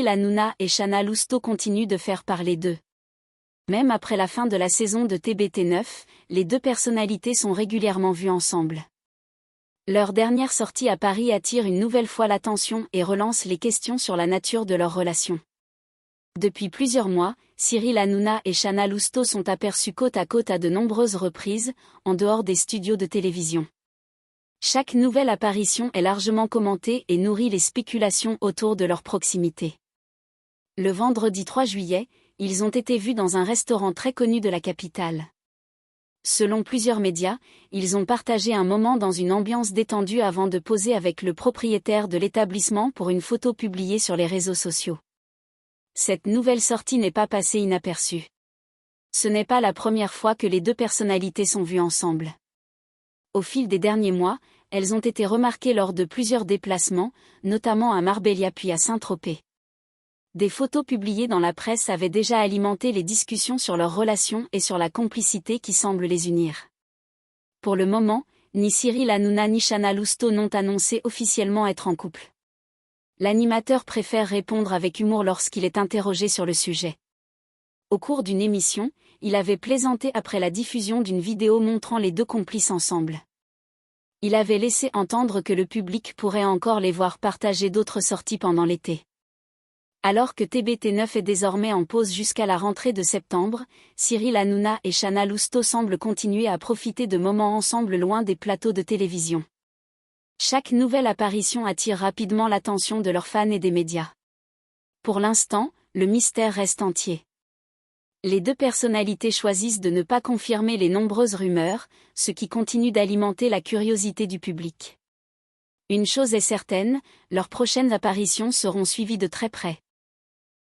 Cyril Hanouna et Chana Lousteau continuent de faire parler d'eux. Même après la fin de la saison de TBT9, les deux personnalités sont régulièrement vues ensemble. Leur dernière sortie à Paris attire une nouvelle fois l'attention et relance les questions sur la nature de leur relation. Depuis plusieurs mois, Cyril Hanouna et Chana Lousteau sont aperçus côte à côte à de nombreuses reprises, en dehors des studios de télévision. Chaque nouvelle apparition est largement commentée et nourrit les spéculations autour de leur proximité. Le vendredi 3 juillet, ils ont été vus dans un restaurant très connu de la capitale. Selon plusieurs médias, ils ont partagé un moment dans une ambiance détendue avant de poser avec le propriétaire de l'établissement pour une photo publiée sur les réseaux sociaux. Cette nouvelle sortie n'est pas passée inaperçue. Ce n'est pas la première fois que les deux personnalités sont vues ensemble. Au fil des derniers mois, elles ont été remarquées lors de plusieurs déplacements, notamment à Marbella puis à Saint-Tropez. Des photos publiées dans la presse avaient déjà alimenté les discussions sur leur relation et sur la complicité qui semble les unir. Pour le moment, ni Cyril Hanouna ni Chana Lousteau n'ont annoncé officiellement être en couple. L'animateur préfère répondre avec humour lorsqu'il est interrogé sur le sujet. Au cours d'une émission, il avait plaisanté après la diffusion d'une vidéo montrant les deux complices ensemble. Il avait laissé entendre que le public pourrait encore les voir partager d'autres sorties pendant l'été. Alors que TBT9 est désormais en pause jusqu'à la rentrée de septembre, Cyril Hanouna et Chana Lousteau semblent continuer à profiter de moments ensemble loin des plateaux de télévision. Chaque nouvelle apparition attire rapidement l'attention de leurs fans et des médias. Pour l'instant, le mystère reste entier. Les deux personnalités choisissent de ne pas confirmer les nombreuses rumeurs, ce qui continue d'alimenter la curiosité du public. Une chose est certaine, leurs prochaines apparitions seront suivies de très près.